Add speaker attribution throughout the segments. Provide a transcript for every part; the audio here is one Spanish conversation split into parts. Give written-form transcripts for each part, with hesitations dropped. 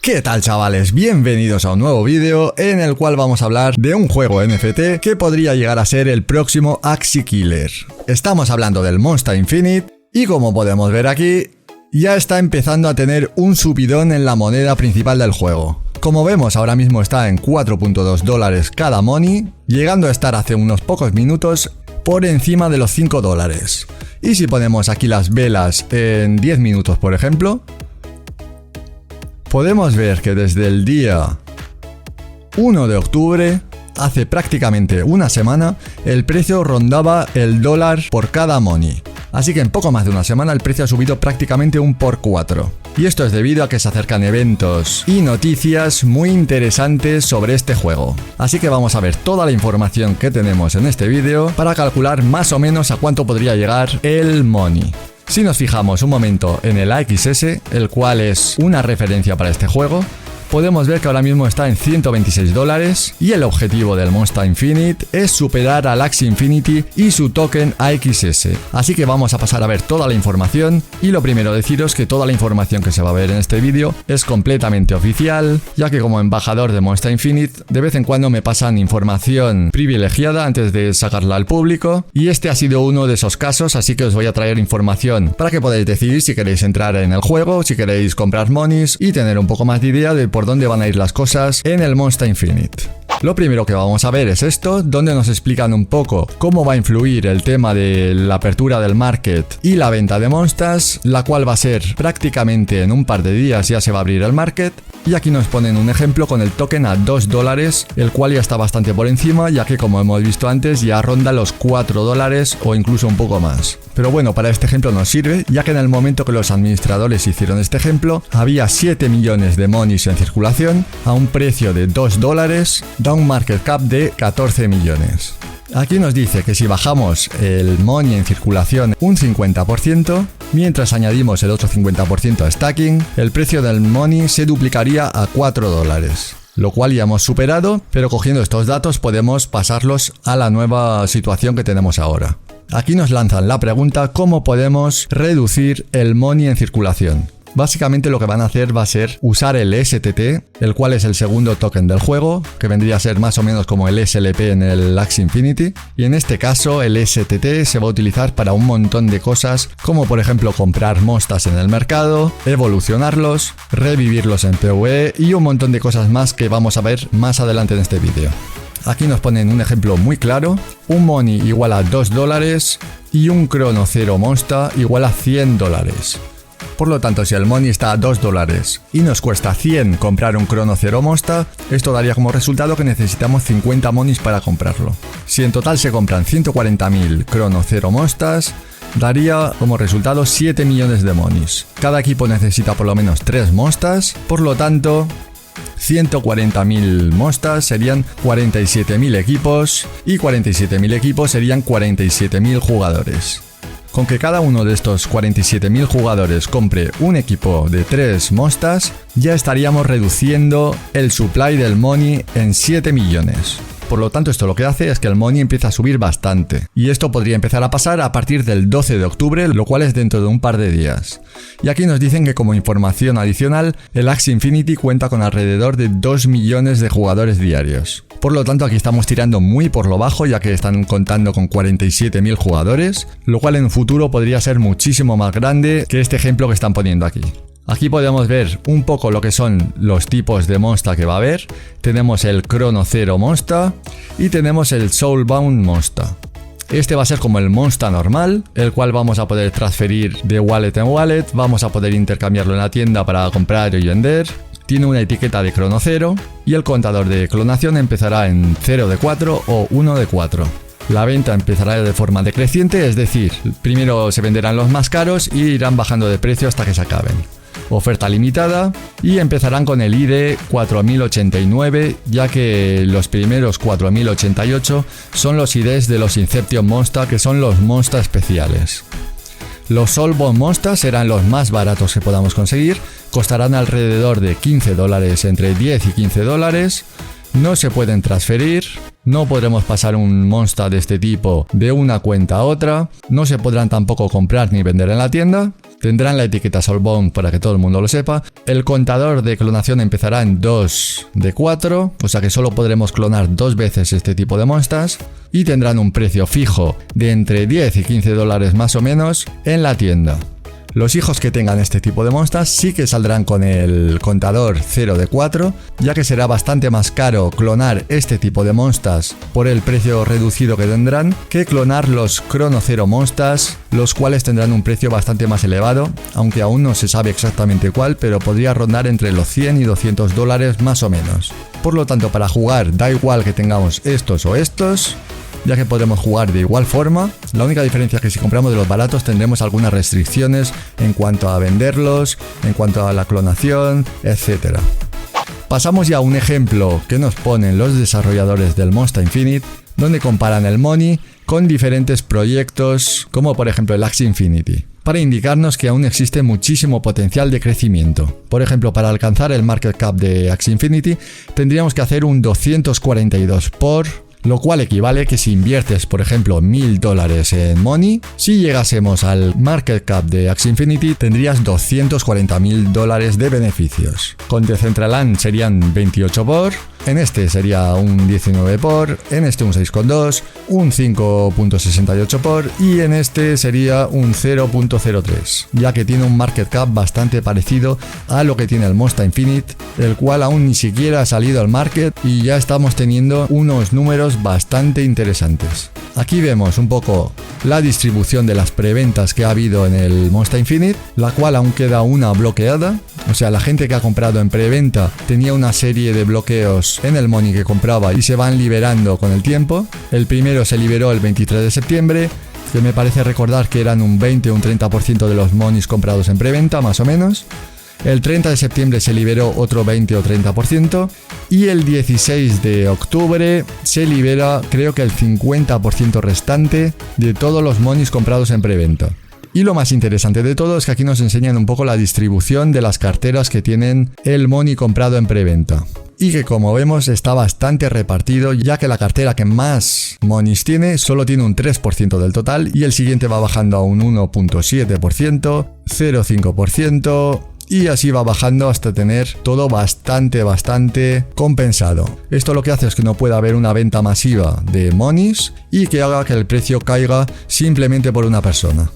Speaker 1: ¿Qué tal, chavales? Bienvenidos a un nuevo vídeo en el cual vamos a hablar de un juego NFT que podría llegar a ser el próximo Axie Killer. Estamos hablando del Monster Infinite y como podemos ver aquí, ya está empezando a tener un subidón en la moneda principal del juego. Como vemos, ahora mismo está en $4.2 cada money, llegando a estar hace unos pocos minutos por encima de los $5. Y si ponemos aquí las velas en 10 minutos, por ejemplo, podemos ver que desde el día 1 de octubre, hace prácticamente una semana, el precio rondaba el dólar por cada money. Así que en poco más de una semana el precio ha subido prácticamente un por 4. Y esto es debido a que se acercan eventos y noticias muy interesantes sobre este juego. Así que vamos a ver toda la información que tenemos en este vídeo para calcular más o menos a cuánto podría llegar el money. Si nos fijamos un momento en el AXS, el cual es una referencia para este juego, podemos ver que ahora mismo está en $126 y el objetivo del Monster Infinite es superar al Axie Infinity y su token AXS. Así que vamos a pasar a ver toda la información y lo primero deciros que toda la información que se va a ver en este vídeo es completamente oficial, ya que como embajador de Monster Infinite de vez en cuando me pasan información privilegiada antes de sacarla al público y este ha sido uno de esos casos, así que os voy a traer información para que podáis decidir si queréis entrar en el juego, si queréis comprar monies y tener un poco más de idea de por dónde van a ir las cosas en el Monster Infinite. Lo primero que vamos a ver es esto, donde nos explican un poco cómo va a influir el tema de la apertura del market y la venta de monsters, la cual va a ser prácticamente en un par de días ya se va a abrir el market. Y aquí nos ponen un ejemplo con el token a $2, el cual ya está bastante por encima, ya que como hemos visto antes ya ronda los $4 o incluso un poco más. Pero bueno, para este ejemplo nos sirve, ya que en el momento que los administradores hicieron este ejemplo, había 7 millones de monies en circulación a un precio de $2, da un market cap de 14 millones. Aquí nos dice que si bajamos el money en circulación un 50%, mientras añadimos el otro 50% a stacking, el precio del money se duplicaría a $4. Lo cual ya hemos superado, pero cogiendo estos datos podemos pasarlos a la nueva situación que tenemos ahora. Aquí nos lanzan la pregunta ¿cómo podemos reducir el money en circulación? Básicamente lo que van a hacer va a ser usar el STT, el cual es el segundo token del juego, que vendría a ser más o menos como el SLP en el Axie Infinity. Y en este caso el STT se va a utilizar para un montón de cosas, como por ejemplo comprar monsters en el mercado, evolucionarlos, revivirlos en PvE y un montón de cosas más que vamos a ver más adelante en este vídeo. Aquí nos ponen un ejemplo muy claro, un money igual a $2 y un Chrono Zero Monster igual a $100. Por lo tanto, si el money está a $2 y nos cuesta 100 comprar un Chrono Zero Monster, esto daría como resultado que necesitamos 50 monies para comprarlo. Si en total se compran 140.000 Chrono Zero Monsters, daría como resultado 7 millones de monies. Cada equipo necesita por lo menos 3 monsters, por lo tanto 140.000 monsters serían 47.000 equipos y 47.000 equipos serían 47.000 jugadores. Con que cada uno de estos 47.000 jugadores compre un equipo de 3 monsters, ya estaríamos reduciendo el supply del money en 7 millones. Por lo tanto, esto lo que hace es que el money empieza a subir bastante. Y esto podría empezar a pasar a partir del 12 de octubre, lo cual es dentro de un par de días. Y aquí nos dicen que como información adicional, el Axie Infinity cuenta con alrededor de 2 millones de jugadores diarios. Por lo tanto, aquí estamos tirando muy por lo bajo, ya que están contando con 47.000 jugadores, lo cual en un futuro podría ser muchísimo más grande que este ejemplo que están poniendo aquí. Aquí podemos ver un poco lo que son los tipos de monster que va a haber. Tenemos el Chrono Zero Monster y tenemos el Soulbound Monster. Este va a ser como el monster normal, el cual vamos a poder transferir de wallet en wallet, vamos a poder intercambiarlo en la tienda para comprar y vender. Tiene una etiqueta de Chrono Zero y el contador de clonación empezará en 0 de 4 o 1 de 4. La venta empezará de forma decreciente, es decir, primero se venderán los más caros y irán bajando de precio hasta que se acaben. Oferta limitada y empezarán con el ID 4089, ya que los primeros 4088 son los IDs de los Inception Monster, que son los Monster especiales. Los Soulbound Monster serán los más baratos que podamos conseguir, costarán alrededor de $15, entre 10 y $15. No se pueden transferir, no podremos pasar un monster de este tipo de una cuenta a otra, no se podrán tampoco comprar ni vender en la tienda. tendrán la etiqueta Soulbound para que todo el mundo lo sepa. El contador de clonación empezará en 2 de 4, o sea que solo podremos clonar 2 veces este tipo de monsters. Y tendrán un precio fijo de entre 10 y 15 dólares más o menos en la tienda. Los hijos que tengan este tipo de monsters sí que saldrán con el contador 0 de 4, ya que será bastante más caro clonar este tipo de monsters por el precio reducido que tendrán que clonar los Chrono 0 monsters, los cuales tendrán un precio bastante más elevado, aunque aún no se sabe exactamente cuál, pero podría rondar entre los 100 y 200 dólares más o menos. Por lo tanto, para jugar da igual que tengamos estos o estos, ya que podremos jugar de igual forma. La única diferencia es que si compramos de los baratos tendremos algunas restricciones en cuanto a venderlos, en cuanto a la clonación, etc. Pasamos ya a un ejemplo que nos ponen los desarrolladores del Monster Infinite, donde comparan el Money con diferentes proyectos, como por ejemplo el Axie Infinity, para indicarnos que aún existe muchísimo potencial de crecimiento. Por ejemplo, para alcanzar el market cap de Axie Infinity tendríamos que hacer un 242 por... lo cual equivale que si inviertes, por ejemplo, $1000 en Money, si llegásemos al market cap de Axie Infinity, tendrías $240.000 de beneficios. Con Decentraland serían 28 por, en este sería un 19 por, en este un 6,2, un 5.68 por y en este sería un 0.03, ya que tiene un market cap bastante parecido a lo que tiene el Monster Infinite, el cual aún ni siquiera ha salido al market y ya estamos teniendo unos números bastante interesantes. Aquí vemos un poco la distribución de las preventas que ha habido en el Monster Infinite, la cual aún queda una bloqueada, o sea, la gente que ha comprado en preventa tenía una serie de bloqueos en el Money que compraba y se van liberando con el tiempo. El primero se liberó el 23 de septiembre, que me parece recordar que eran un 20 o un 30% de los Monies comprados en preventa, más o menos. El 30 de septiembre se liberó otro 20 o 30% y el 16 de octubre se libera creo que el 50% restante de todos los Monies comprados en preventa. Y lo más interesante de todo es que aquí nos enseñan un poco la distribución de las carteras que tienen el Money comprado en preventa. Y que como vemos está bastante repartido, ya que la cartera que más Monies tiene solo tiene un 3% del total y el siguiente va bajando a un 1.7%, 0.5%... y así va bajando hasta tener todo bastante compensado. Esto lo que hace es que no pueda haber una venta masiva de Monies y que haga que el precio caiga simplemente por una persona.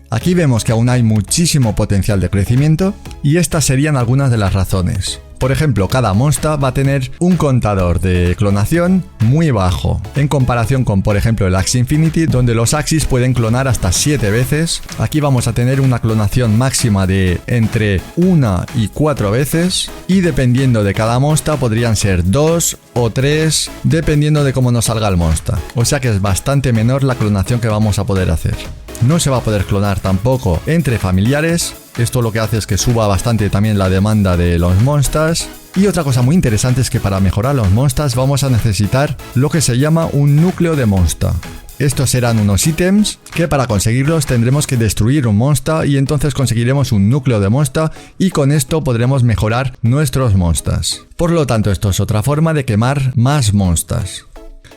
Speaker 1: Aquí vemos que aún hay muchísimo potencial de crecimiento y estas serían algunas de las razones. Por ejemplo, cada monster va a tener un contador de clonación muy bajo, en comparación con, por ejemplo, el Axie Infinity, donde los Axies pueden clonar hasta 7 veces. Aquí vamos a tener una clonación máxima de entre 1 y 4 veces, y dependiendo de cada monster podrían ser 2 o 3, dependiendo de cómo nos salga el monster. O sea que es bastante menor la clonación que vamos a poder hacer. No se va a poder clonar tampoco entre familiares. Esto lo que hace es que suba bastante también la demanda de los monsters. Y otra cosa muy interesante es que para mejorar los monsters vamos a necesitar lo que se llama un núcleo de monster. Estos serán unos ítems que para conseguirlos tendremos que destruir un monster y entonces conseguiremos un núcleo de monster y con esto podremos mejorar nuestros monsters. Por lo tanto, esto es otra forma de quemar más monsters.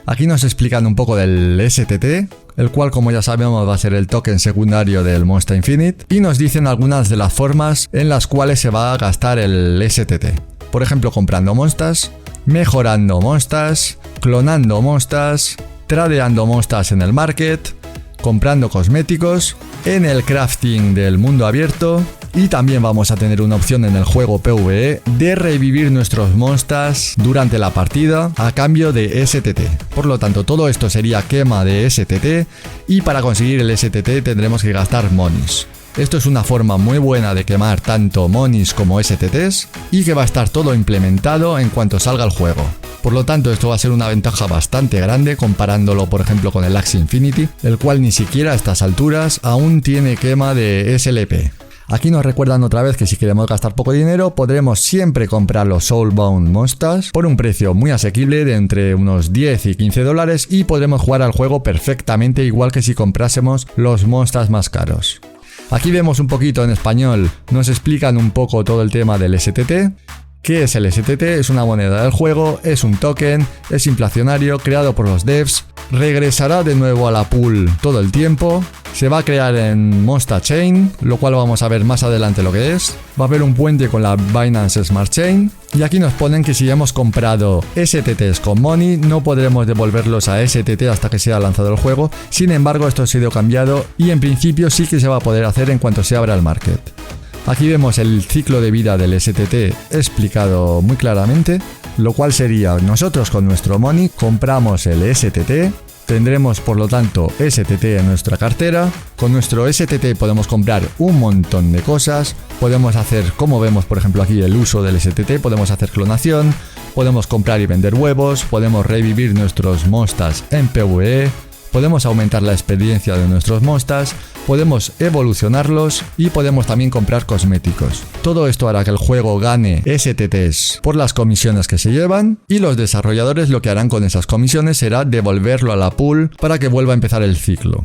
Speaker 1: Aquí nos explican un poco del STT, el cual, como ya sabemos, va a ser el token secundario del Monster Infinite, y nos dicen algunas de las formas en las cuales se va a gastar el STT. Por ejemplo, comprando monsters, mejorando monsters, clonando monsters, tradeando monsters en el market, comprando cosméticos, en el crafting del mundo abierto, y también vamos a tener una opción en el juego PvE de revivir nuestros monsters durante la partida a cambio de STT. Por lo tanto, todo esto sería quema de STT y para conseguir el STT tendremos que gastar Monies. Esto es una forma muy buena de quemar tanto Monies como STTs y que va a estar todo implementado en cuanto salga el juego. Por lo tanto, esto va a ser una ventaja bastante grande comparándolo, por ejemplo, con el Axie Infinity, el cual ni siquiera a estas alturas aún tiene quema de SLP. Aquí nos recuerdan otra vez que si queremos gastar poco dinero, podremos siempre comprar los Soulbound Monsters por un precio muy asequible de entre unos 10 y 15 dólares y podremos jugar al juego perfectamente igual que si comprásemos los Monsters más caros. Aquí vemos un poquito en español, nos explican un poco todo el tema del STT. ¿Qué es el STT? Es una moneda del juego, es un token, es inflacionario, creado por los devs, regresará de nuevo a la pool todo el tiempo Se va a crear en Monsta Chain, lo cual vamos a ver más adelante lo que es. Va a haber un puente con la Binance Smart Chain. Y aquí nos ponen que si ya hemos comprado STTs con Money, no podremos devolverlos a STT hasta que sea lanzado el juego. Sin embargo, esto ha sido cambiado y en principio sí que se va a poder hacer en cuanto se abra el market. Aquí vemos el ciclo de vida del STT explicado muy claramente, lo cual sería nosotros con nuestro Money compramos el STT. Tendremos por lo tanto STT en nuestra cartera. Con nuestro STT podemos comprar un montón de cosas. Podemos hacer, como vemos por ejemplo aquí, el uso del STT. Podemos hacer clonación, podemos comprar y vender huevos, podemos revivir nuestros monstas en PvE, podemos aumentar la experiencia de nuestros monstas, podemos evolucionarlos y podemos también comprar cosméticos. Todo esto hará que el juego gane STTs por las comisiones que se llevan y los desarrolladores lo que harán con esas comisiones será devolverlo a la pool para que vuelva a empezar el ciclo.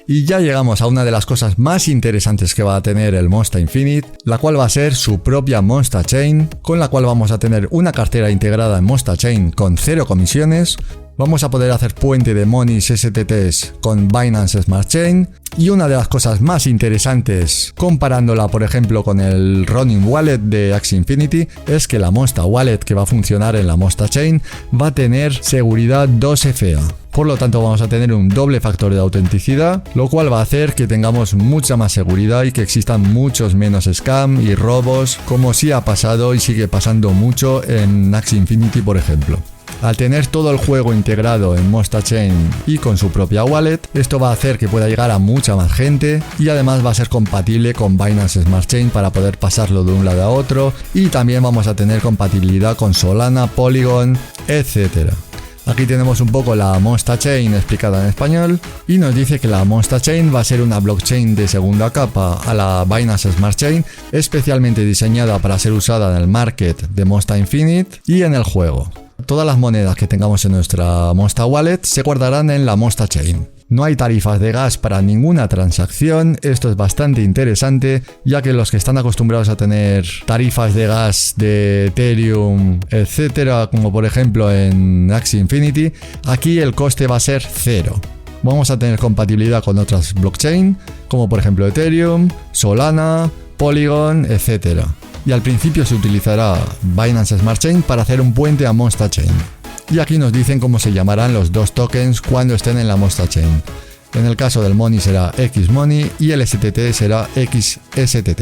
Speaker 1: Y ya llegamos a una de las cosas más interesantes que va a tener el Monsta Infinite, la cual va a ser su propia Monsta Chain, con la cual vamos a tener una cartera integrada en Monsta Chain con 0 comisiones. Vamos a poder hacer puente de monies STTs con Binance Smart Chain. Y una de las cosas más interesantes, comparándola por ejemplo con el Ronin Wallet de Axie Infinity, es que la Monsta Wallet que va a funcionar en la Monsta Chain va a tener seguridad 2FA. Por lo tanto vamos a tener un doble factor de autenticidad, lo cual va a hacer que tengamos mucha más seguridad y que existan muchos menos scam y robos, como sí ha pasado y sigue pasando mucho en Axie Infinity por ejemplo. Al tener todo el juego integrado en Monsta Chain y con su propia wallet, esto va a hacer que pueda llegar a mucha más gente y además va a ser compatible con Binance Smart Chain para poder pasarlo de un lado a otro, y también vamos a tener compatibilidad con Solana, Polygon, etc. Aquí tenemos un poco la Monsta Chain explicada en español y nos dice que la Monsta Chain va a ser una blockchain de segunda capa a la Binance Smart Chain, especialmente diseñada para ser usada en el market de Monsta Infinite y en el juego. Todas las monedas que tengamos en nuestra Monsta Wallet se guardarán en la Monsta Chain. No hay tarifas de gas para ninguna transacción, esto es bastante interesante, ya que los que están acostumbrados a tener tarifas de gas de Ethereum, etcétera, como por ejemplo en Axie Infinity, aquí el coste va a ser 0. Vamos a tener compatibilidad con otras blockchain, como por ejemplo Ethereum, Solana, Polygon, etcétera. Y al principio se utilizará Binance Smart Chain para hacer un puente a Monsta Chain. Y aquí nos dicen cómo se llamarán los dos tokens cuando estén en la Monsta Chain. En el caso del Money será XMoney y el STT será XSTT.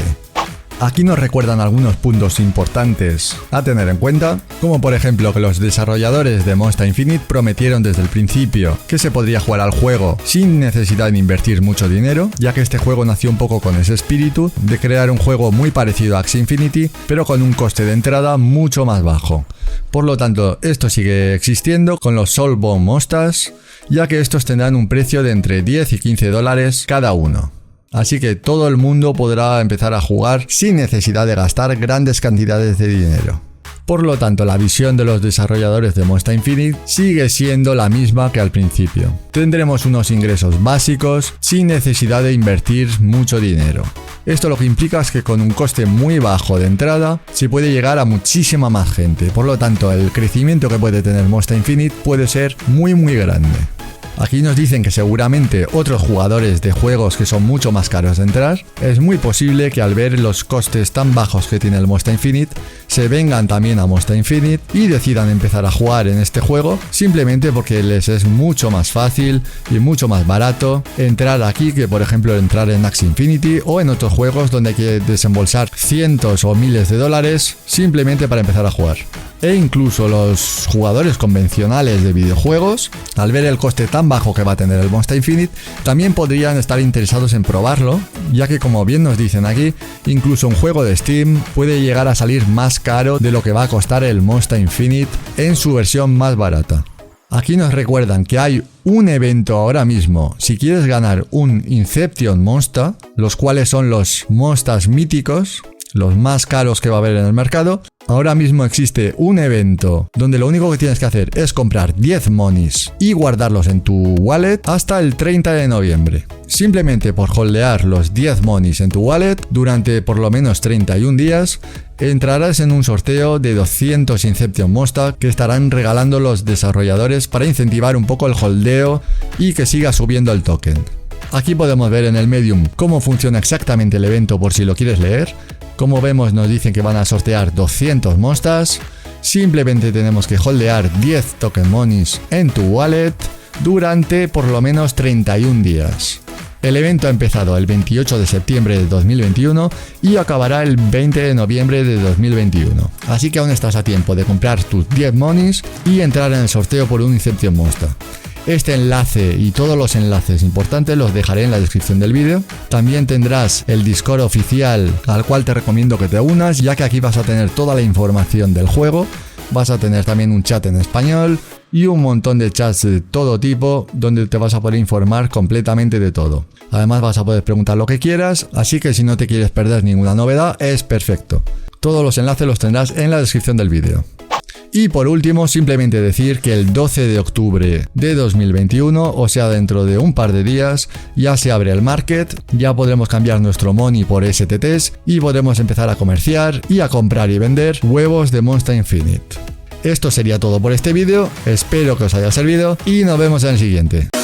Speaker 1: Aquí nos recuerdan algunos puntos importantes a tener en cuenta, como por ejemplo que los desarrolladores de Monsta Infinite prometieron desde el principio que se podría jugar al juego sin necesidad de invertir mucho dinero, ya que este juego nació un poco con ese espíritu de crear un juego muy parecido a Axie Infinity, pero con un coste de entrada mucho más bajo. Por lo tanto, esto sigue existiendo con los Soulbound Monstas, ya que estos tendrán un precio de entre 10 y 15 dólares cada uno. Así que todo el mundo podrá empezar a jugar sin necesidad de gastar grandes cantidades de dinero. Por lo tanto, la visión de los desarrolladores de Monsta Infinite sigue siendo la misma que al principio. Tendremos unos ingresos básicos sin necesidad de invertir mucho dinero. Esto lo que implica es que con un coste muy bajo de entrada se puede llegar a muchísima más gente. Por lo tanto, el crecimiento que puede tener Monsta Infinite puede ser muy grande. Aquí nos dicen que seguramente otros jugadores de juegos que son mucho más caros de entrar, es muy posible que al ver los costes tan bajos que tiene el Monsta Infinite, se vengan también a Monsta Infinite y decidan empezar a jugar en este juego simplemente porque les es mucho más fácil y mucho más barato entrar aquí que por ejemplo entrar en Axie Infinity o en otros juegos donde hay que desembolsar cientos o miles de dólares simplemente para empezar a jugar. E incluso los jugadores convencionales de videojuegos, al ver el coste tan bajo que va a tener el Monsta Infinite, también podrían estar interesados en probarlo, ya que como bien nos dicen aquí, incluso un juego de Steam puede llegar a salir más caro de lo que va a costar el Monsta Infinite en su versión más barata. Aquí nos recuerdan que hay un evento ahora mismo, si quieres ganar un Inception Monsta, los cuales son los Monstas míticos, los más caros que va a haber en el mercado. Ahora mismo existe un evento donde lo único que tienes que hacer es comprar 10 monies y guardarlos en tu wallet hasta el 30 de noviembre. Simplemente por holdear los 10 monies en tu wallet durante por lo menos 31 días, entrarás en un sorteo de 200 Inception Monsta que estarán regalando los desarrolladores para incentivar un poco el holdeo y que siga subiendo el token. Aquí podemos ver en el Medium cómo funciona exactamente el evento por si lo quieres leer. Como vemos nos dicen que van a sortear 200 mostas. Simplemente tenemos que holdear 10 token monies en tu wallet durante por lo menos 31 días. El evento ha empezado el 28 de septiembre de 2021 y acabará el 20 de noviembre de 2021. Así que aún estás a tiempo de comprar tus 10 monies y entrar en el sorteo por un Inception Mosta. Este enlace y todos los enlaces importantes los dejaré en la descripción del vídeo. También tendrás el Discord oficial al cual te recomiendo que te unas, ya que aquí vas a tener toda la información del juego. Vas a tener también un chat en español y un montón de chats de todo tipo donde te vas a poder informar completamente de todo. Además vas a poder preguntar lo que quieras, así que si no te quieres perder ninguna novedad es perfecto. Todos los enlaces los tendrás en la descripción del vídeo. Y por último, simplemente decir que el 12 de octubre de 2021, o sea dentro de un par de días, ya se abre el market, ya podremos cambiar nuestro money por STTs y podremos empezar a comerciar y a comprar y vender huevos de Monster Infinite. Esto sería todo por este vídeo, espero que os haya servido y nos vemos en el siguiente.